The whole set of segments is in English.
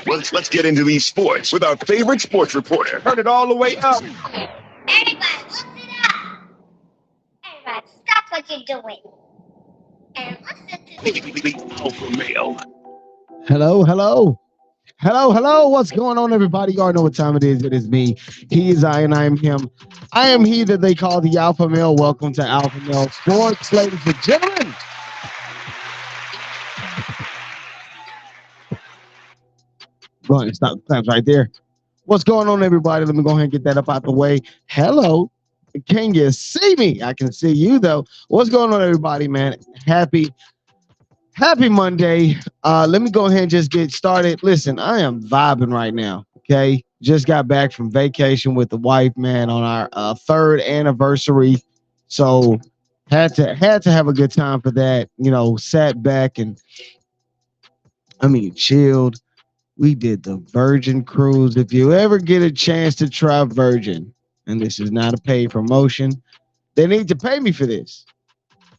Let's get into these sports with our favorite sports reporter. Turn it all the way up. Everybody, listen up. Everybody, stop what you're doing. And listen to The Alpha Male. Hello. What's going on, everybody? You already know what time it is. It is me. He is I, and I am him. I am he that they call the Alpha Male. Welcome to Alpha Male Sports, ladies and gentlemen. Go ahead and stop the claps right there. What's going on, everybody? Let me go ahead and get that up out the way. Hello. Can you see me? I can see you, though. What's going on, everybody, man? Happy Monday. Let me go ahead and just get started. Listen, I am vibing right now. Okay. Just got back from vacation with the wife, man, on our third anniversary. So had to have a good time for that. Sat back and chilled. We did the Virgin cruise. If you ever get a chance to try Virgin, and this is not a paid promotion, they need to pay me for this.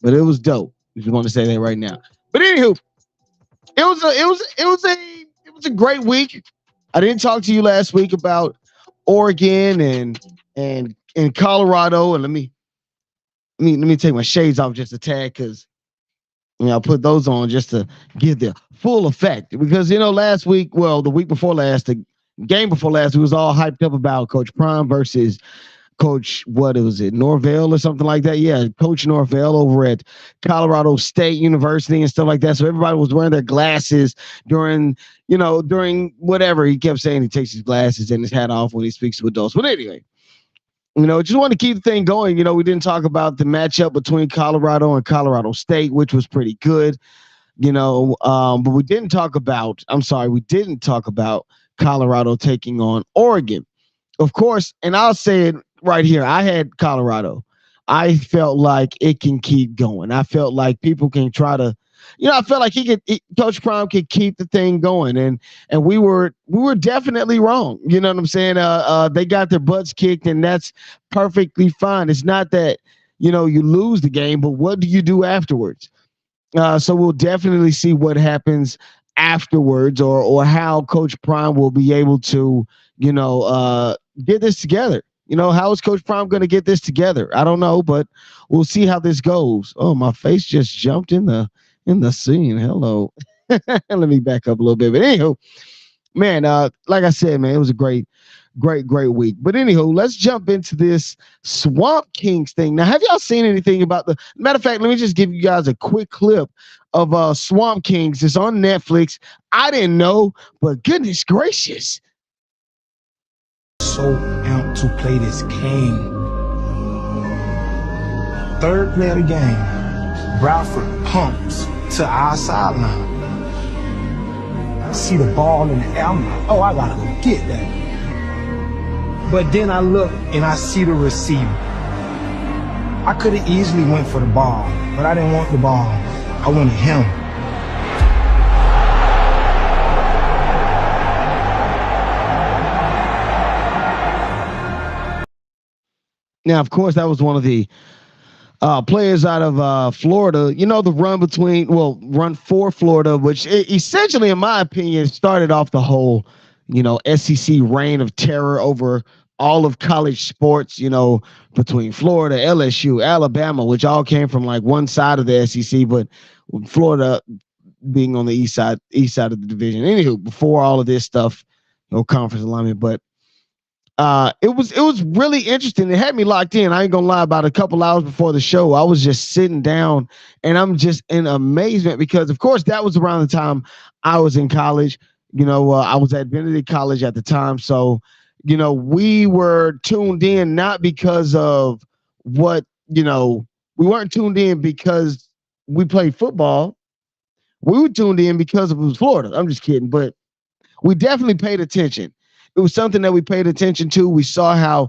But it was dope. I just want to say that right now. But anywho, it was a great week. I didn't talk to you last week about Oregon and Colorado. And let me take my shades off just a tad, because I'll put those on just to give the full effect. Because last week, well, the week before last, the game before last, we was all hyped up about Coach Prime versus Coach, what was it, Norvell or something like that? Yeah, Coach Norvell over at Colorado State University and stuff like that. So everybody was wearing their glasses during whatever. He kept saying he takes his glasses and his hat off when he speaks to adults. But anyway, just want to keep the thing going. We didn't talk about the matchup between Colorado and Colorado State, which was pretty good. But we didn't talk about Colorado taking on Oregon. Of course, and I'll say it right here. I had Colorado. I felt like it can keep going. I felt like people can try to, I felt like Coach Prime could keep the thing going, and we were definitely wrong. You know what I'm saying? They got their butts kicked, and that's perfectly fine. It's not that you lose the game, but what do you do afterwards? So we'll definitely see what happens afterwards, or how Coach Prime will be able to, get this together. How is Coach Prime going to get this together? I don't know, but we'll see how this goes. Oh, my face just jumped in the scene. Hello. Let me back up a little bit. But anywho, man, like I said, man, it was a great week. But anywho, let's jump into this Swamp Kings thing. Now, have y'all seen anything about the matter of fact, let me just give you guys a quick clip of Swamp Kings. It's on Netflix. I didn't know, but goodness gracious. So amped to play this game. Third play of the game, Bradford pumps to our sideline. I see the ball in the air. I'm like, oh, I gotta go get that. But then I look and I see the receiver. I could have easily went for the ball, but I didn't want the ball. I wanted him. Now, of course, that was one of the players out of Florida. The run for Florida, which essentially, in my opinion, started off the whole, SEC reign of terror over all of college sports, between Florida, LSU, Alabama, which all came from like one side of the SEC, but Florida being on the east side of the division. Anywho, before all of this stuff, conference alignment, but it was really interesting. It had me locked in. I ain't gonna lie. About a couple hours before the show, I was just sitting down and I'm just in amazement because, of course, that was around the time I was in college. I was at Benedict College at the time, so we were tuned in not because of what we weren't tuned in because we played football. We were tuned in because it was Florida. I'm just kidding, but we definitely paid attention. It was something that we paid attention to. We saw how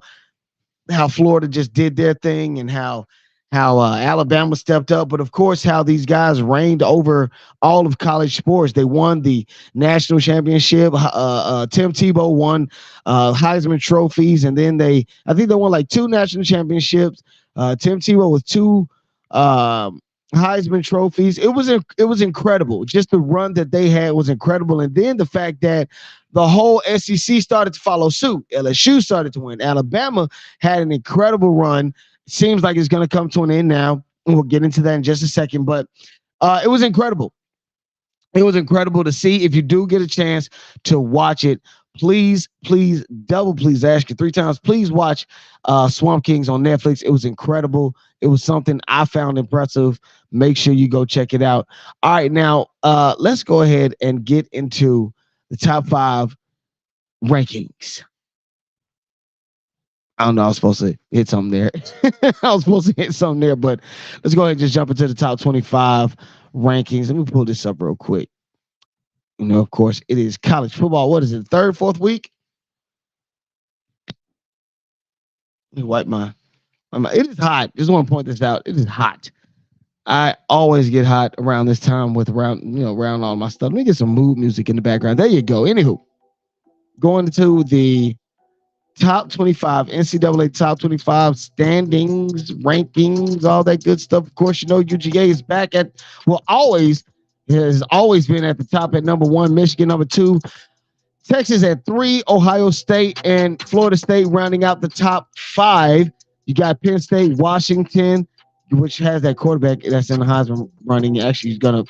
Florida just did their thing and how Alabama stepped up, but of course how these guys reigned over all of college sports. They won the national championship. Tim Tebow won Heisman trophies, and then I think they won like 2 national championships. Tim Tebow with 2 Heisman trophies. It was incredible. Just the run that they had was incredible, and then the fact that the whole SEC started to follow suit. LSU started to win. Alabama had an incredible run. Seems like it's going to come to an end now. And we'll get into that in just a second, but it was incredible. It was incredible to see. If you do get a chance to watch it, please, please, double please, ask you 3 times. Please watch Swamp Kings on Netflix. It was incredible. It was something I found impressive. Make sure you go check it out. All right, now let's go ahead and get into the top 5 rankings. I don't know. I was supposed to hit something there. I was supposed to hit something there, but let's go ahead and just jump into the top 25 rankings. Let me pull this up real quick. Of course, it is college football. What is it? Third, fourth week? Let me wipe my. It is hot. Just want to point this out. It is hot. I always get hot around this time with around all my stuff. Let me get some mood music in the background. There you go. Anywho, going to the top 25 NCAA top 25 standings, rankings, all that good stuff. Of course, UGA is back at has always been at the top at number 1. Michigan number 2. Texas at 3. Ohio State and Florida State rounding out the top 5. You got Penn State, Washington, which has that quarterback that's in the Heisman running. Actually, he's gonna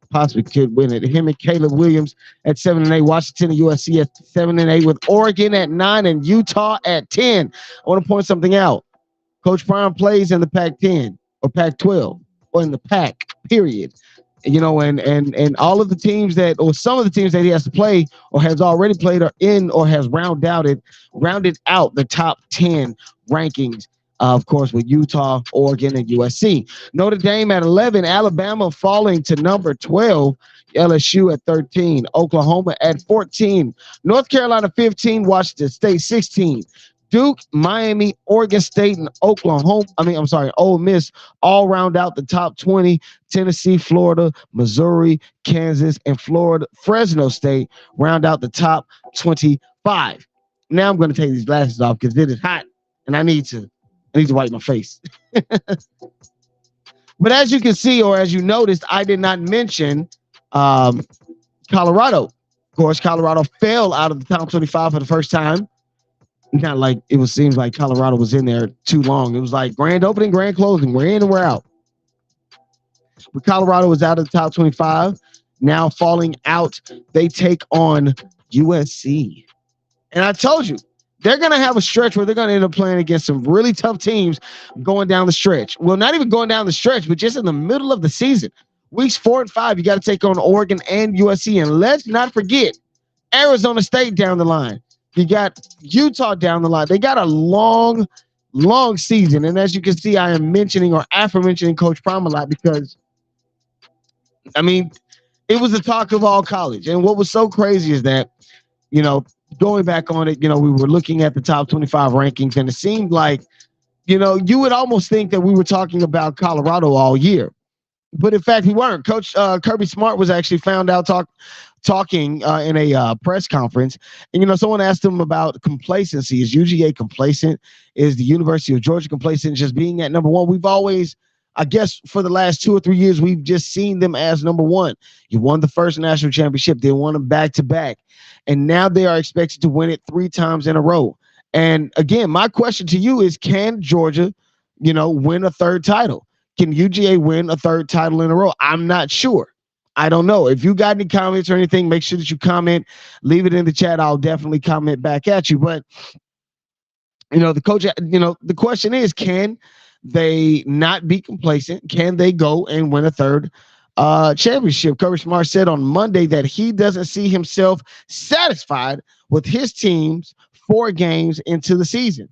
possibly could win it. Him and Caleb Williams at 7 and 8. Washington and USC at 7 and 8, with Oregon at 9 and Utah at 10. I want to point something out. Coach Prime plays in the Pac-10 or Pac-12 or in the Pac. Period. And all of the teams that, or some of the teams that he has to play or has already played or has rounded out the top 10 rankings. Of course, with Utah, Oregon, and USC. Notre Dame at 11, Alabama falling to number 12, LSU at 13, Oklahoma at 14, North Carolina 15, Washington State 16, Duke, Miami, Oregon State, and Ole Miss all round out the top 20. Tennessee, Florida, Missouri, Kansas, and Fresno State round out the top 25. Now I'm going to take these glasses off because it is hot and I need to wipe my face. But as you can see, or as you noticed, I did not mention Colorado. Of course, Colorado fell out of the top 25 for the first time. Not like seems like Colorado was in there too long. It was like grand opening, grand closing. We're in and we're out. But Colorado was out of the top 25. Now falling out, they take on USC. And I told you, they're going to have a stretch where they're going to end up playing against some really tough teams going down the stretch. Well, not even going down the stretch, but just in the middle of the season. Weeks 4 and 5, you got to take on Oregon and USC. And let's not forget Arizona State down the line. You got Utah down the line. They got a long, long season. And as you can see, I am mentioning or aforementioning Coach Prime a lot because, it was the talk of all college. And what was so crazy is that, going back on it, we were looking at the top 25 rankings, and it seemed like, you would almost think that we were talking about Colorado all year. But in fact, we weren't. Coach Kirby Smart was actually found out talking in a press conference. And, someone asked him about complacency. Is UGA complacent? Is the University of Georgia complacent just being at number 1? We've always, I guess, for the last 2 or 3 years, we've just seen them as number 1. You won the first national championship. They won them back to back. And now they are expected to win it 3 times in a row. And again, my question to you is, can Georgia, win a 3rd title? Can UGA win a 3rd title in a row? I'm not sure. I don't know. If you got any comments or anything, make sure that you comment. Leave it in the chat. I'll definitely comment back at you. But, the coach, the question is, can they not be complacent? Can they go and win a 3rd championship? Kirby Smart said on Monday that he doesn't see himself satisfied with his team's 4 games into the season.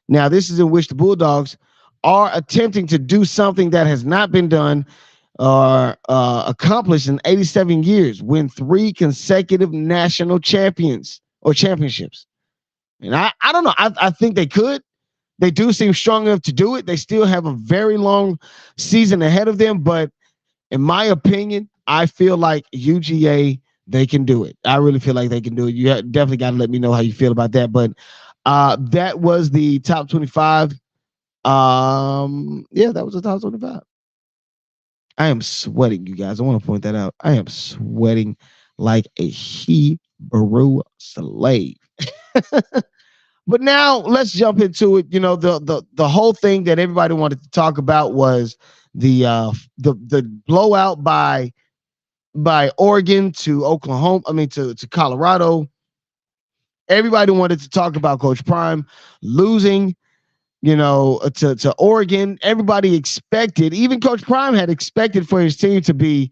Now, this is in which the Bulldogs are attempting to do something that has not been done or accomplished in 87 years, win 3 consecutive national championships. And I don't know. I think they could. They do seem strong enough to do it. They still have a very long season ahead of them. But in my opinion, I feel like UGA, they can do it. I really feel like they can do it. You definitely got to let me know how you feel about that. But that was the top 25. Yeah, that was a top 25. I am sweating, you guys. I want to point that out. I am sweating like a Hebrew slave. But now let's jump into it. You know, the whole thing that everybody wanted to talk about was the blowout by Oregon to Oklahoma. I mean to Colorado. Everybody wanted to talk about Coach Prime losing, to Oregon. Everybody expected, even Coach Prime had expected for his team to be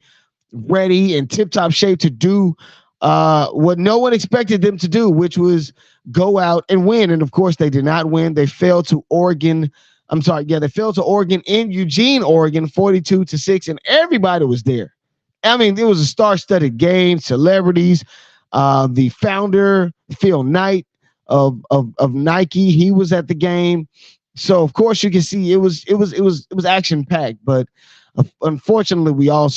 ready and tip top shape to do what no one expected them to do, which was go out and win. And of course, they did not win. They fell to Oregon. I'm sorry. Yeah, they fell to Oregon in Eugene, Oregon, 42-6, and everybody was there. I mean, it was a star-studded game. Celebrities, the founder Phil Knight of Nike, he was at the game. So of course you can see it was action packed. But unfortunately, we all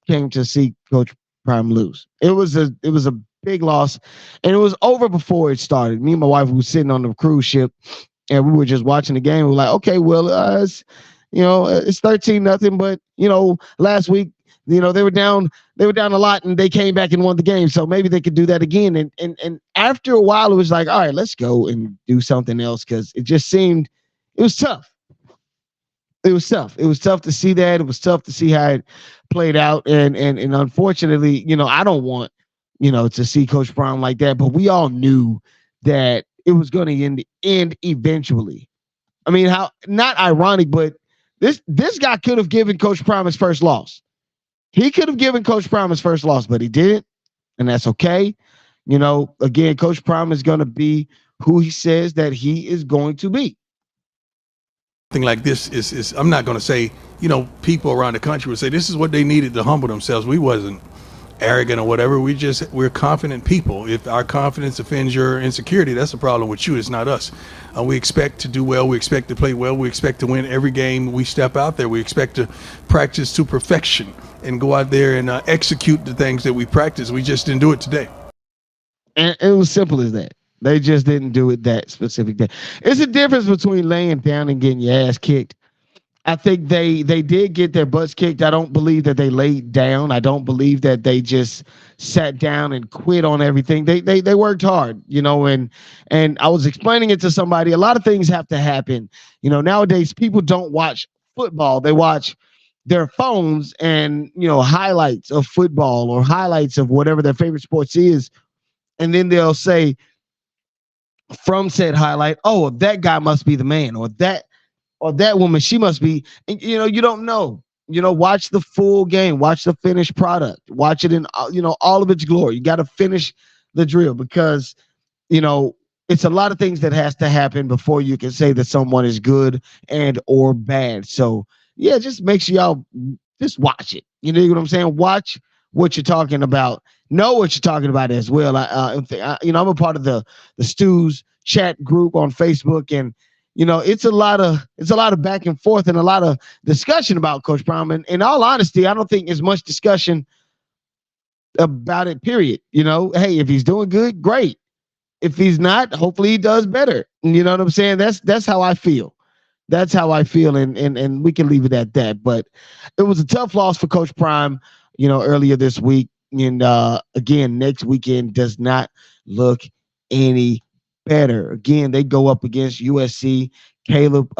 came to see Coach Prime lose. It was a big loss, and it was over before it started. Me and my wife were sitting on the cruise ship, and we were just watching the game. We were like, okay, well, it's 13-0, but last week, they were down a lot, and they came back and won the game. So maybe they could do that again. And after a while, it was like, all right, let's go and do something else because it just seemed it was tough. It was tough. It was tough to see that. It was tough to see how it played out. And unfortunately, I don't want, to see Coach Brown like that. But we all knew that it was going to end eventually. I mean, how not ironic, but this guy could have given Coach Prime his first loss. He could have given Coach Prime his first loss, but he didn't, and that's okay. Again, Coach Prime is going to be who he says that he is going to be. Thing like this is I'm not going to say, people around the country would say this is what they needed to humble themselves. We wasn't arrogant or whatever. We're confident people. If our confidence offends your insecurity, that's a problem with you. It's not us. We expect to do well. We expect to play well. We expect to win every game we step out there. We expect to practice to perfection and go out there and execute the things that we practice. We just didn't do it today. And it was simple as that. They just didn't do it that specific day. It's a difference between laying down and getting your ass kicked. I think they did get their butts kicked. I don't believe that they laid down. I don't believe that they just sat down and quit on everything. They worked hard, and I was explaining it to somebody. A lot of things have to happen. Nowadays people don't watch football. They watch their phones and highlights of football or highlights of whatever their favorite sports is, and then they'll say from said highlight, oh, that guy must be the man, or that woman, she must be. And, you don't know. Watch the full game, watch the finished product, watch it in all of its glory. You got to finish the drill because it's a lot of things that has to happen before you can say that someone is good and or bad. So yeah, just make sure y'all just watch it. You know what I'm saying? Watch what you're talking about. Know what you're talking about as well. I'm a part of the Stews chat group on Facebook, and it's a lot of back and forth and a lot of discussion about Coach Prime. And in all honesty, I don't think there's much discussion about it. Period. Hey, if he's doing good, great. If he's not, hopefully he does better. You know what I'm saying? That's how I feel. That's how I feel, and we can leave it at that. But it was a tough loss for Coach Prime, earlier this week. And again, next weekend does not look any better. Again, they go up against USC. Caleb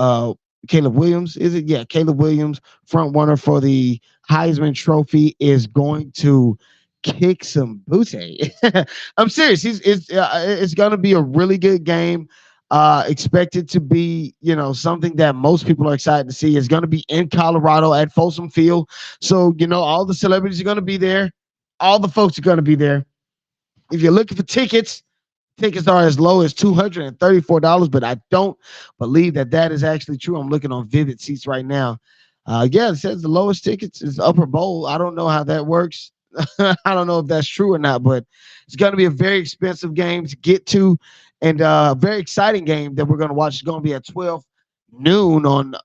Williams, is it? Yeah, Caleb Williams, front runner for the Heisman Trophy, is going to kick some booty. I'm serious. It's going to be a really good game. Expected to be, something that most people are excited to see. It's going to be in Colorado at Folsom Field. So, all the celebrities are going to be there. All the folks are going to be there. If you're looking for tickets are as low as $234, but I don't believe that is actually true. I'm looking on Vivid Seats right now. Yeah, it says the lowest tickets is Upper Bowl. I don't know how that works. I don't know if that's true or not, but it's going to be a very expensive game to get to, and a very exciting game that we're going to watch. It's going to be at 12 noon on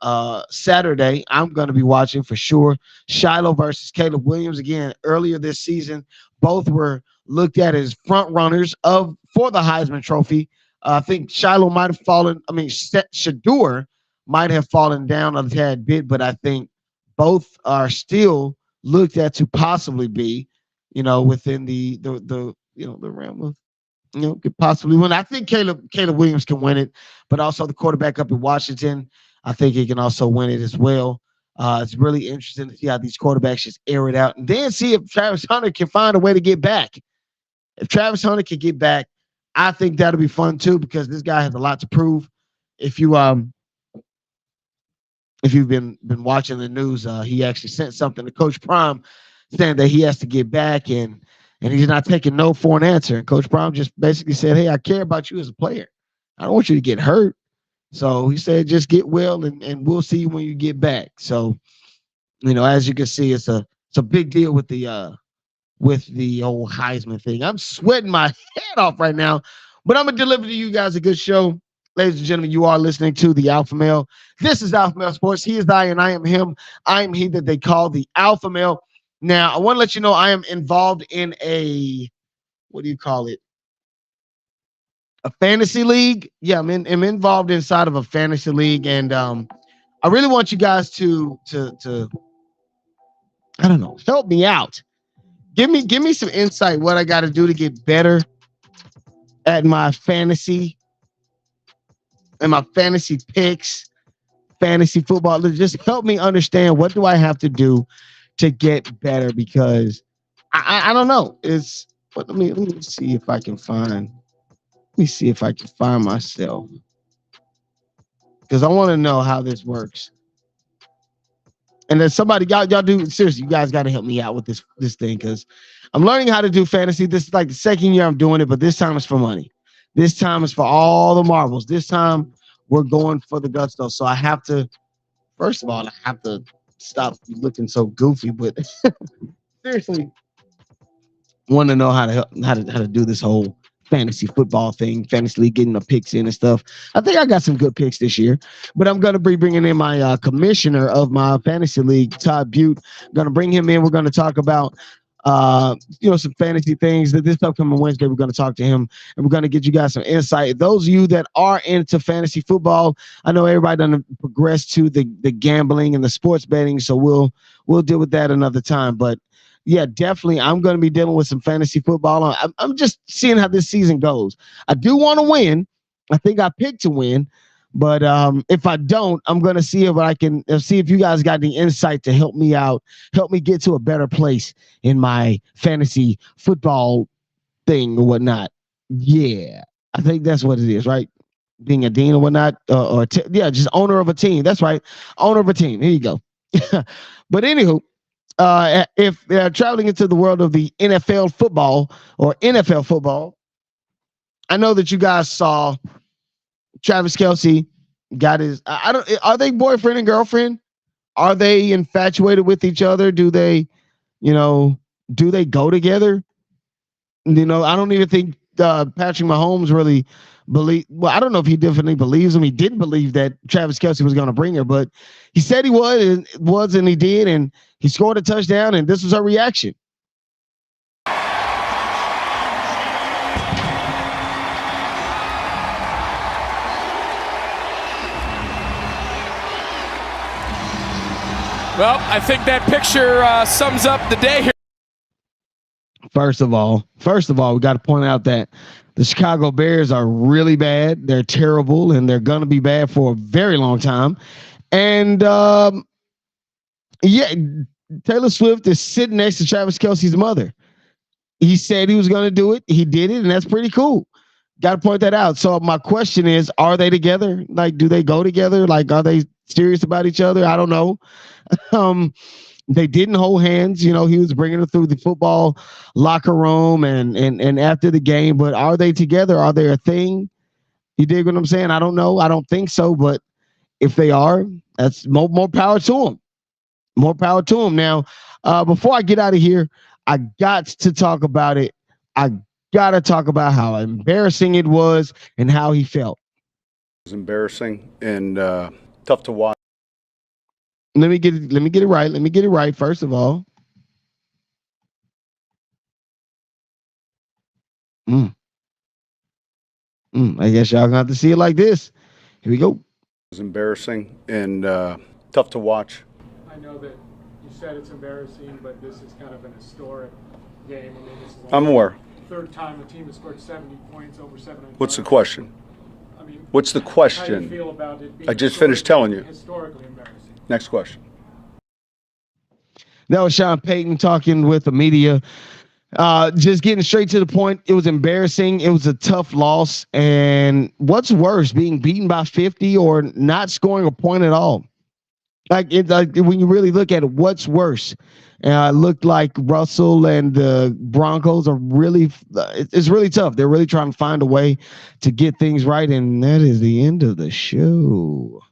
Saturday. I'm going to be watching for sure. Shiloh versus Caleb Williams. Again, earlier this season, both were looked at as front runners for the Heisman Trophy. I think Shiloh might have fallen. I mean, Shador might have fallen down a tad bit, but I think both are still looked at to possibly be, within the realm of could possibly win. I think Caleb Williams can win it, but also the quarterback up in Washington, I think he can also win it as well. It's really interesting to see how these quarterbacks just air it out and then see if Travis Hunter can find a way to get back. If Travis Hunter can get back, I think that'll be fun too because this guy has a lot to prove. If you if you've been watching the news, he actually sent something to Coach Prime saying that he has to get back and he's not taking no for an answer. And Coach Prime just basically said, "Hey, I care about you as a player. I don't want you to get hurt." So he said, "Just get well, and we'll see you when you get back." So as you can see, it's a big deal with the old Heisman thing. I'm sweating my head off right now, but I'm gonna deliver to you guys a good show. Ladies and gentlemen, you are listening to the Alpha Male. This is Alpha Male Sports. He is I, and I am him. I am he that they call the Alpha Male. Now, I want to let you know I am involved in a, what do you call it? A fantasy league. Yeah, I'm involved inside of a fantasy league, and I really want you guys to I don't know, help me out. Give me some insight what I got to do to get better at my fantasy and my fantasy picks, fantasy football. Just help me understand what do I have to do to get better because I don't know. But let me see if I can find. Let me see if I can find myself because I want to know how this works. And then somebody, y'all do seriously. You guys got to help me out with this thing because I'm learning how to do fantasy. This is like the second year I'm doing it, but this time it's for money. This time it's for all the marbles. This time we're going for the gusto. So I have to, first of all, I have to stop looking so goofy. But seriously, want to know how to do this whole fantasy football thing, fantasy league, getting the picks in and stuff. I think I got some good picks this year, but I'm going to be bringing in my commissioner of my fantasy league, Todd Butte. Going to bring him in. We're going to talk about some fantasy things. That this upcoming Wednesday, we're going to talk to him and we're going to get you guys some insight. Those of you that are into fantasy football, I know everybody done progress to the gambling and the sports betting, so we'll deal with that another time. But yeah, definitely, I'm going to be dealing with some fantasy football. I'm just seeing how this season goes. I do want to win. I think I picked to win, but if I don't, I'm going to see if I can see if you guys got any insight to help me out, help me get to a better place in my fantasy football thing or whatnot. Yeah, I think that's what it is, right? Being a dean or whatnot, just owner of a team. That's right, owner of a team. Here you go. But anywho. If they're traveling into the world of the NFL football or NFL football, I know that you guys saw Travis Kelce got his. I don't. Are they boyfriend and girlfriend? Are they infatuated with each other? Do they go together? I don't even think Patrick Mahomes really believe. Well, I don't know if he definitely believes him. He didn't believe that Travis Kelce was going to bring her, but he said he was, and he did, and he scored a touchdown, and this was her reaction. Well, I think that picture sums up the day here. First of all, we got to point out that the Chicago Bears are really bad. They're terrible, and they're going to be bad for a very long time. And Taylor Swift is sitting next to Travis Kelce's mother. He said he was going to do it. He did it, and that's pretty cool. Got to point that out. So my question is, are they together? Like, do they go together? Like, are they serious about each other? I don't know. They didn't hold hands. He was bringing her through the football locker room and after the game. But are they together? Are they a thing? You dig what I'm saying? I don't know. I don't think so. But if they are, that's more power to them. More power to them. Now, before I get out of here, I got to talk about it. I got to talk about how embarrassing it was and how he felt. It was embarrassing and tough to watch. Let me get it right. Let me get it right. First of all. I guess y'all gonna have to see it like this. Here we go. was embarrassing and tough to watch. I know that you said it's embarrassing, but this is kind of an historic game. I mean, this is I'm aware. third time the team has scored 70 points, over 700. What's the question? I mean, What's the how do you question? feel about it being I just finished telling you. historically embarrassing? Next question. That was Sean Payton talking with the media. Just getting straight to the point. It was embarrassing. It was a tough loss. And what's worse, being beaten by 50 or not scoring a point at all? Like when you really look at it, what's worse? It looked like Russell and the Broncos are really, it's really tough. They're really trying to find a way to get things right. And that is the end of the show.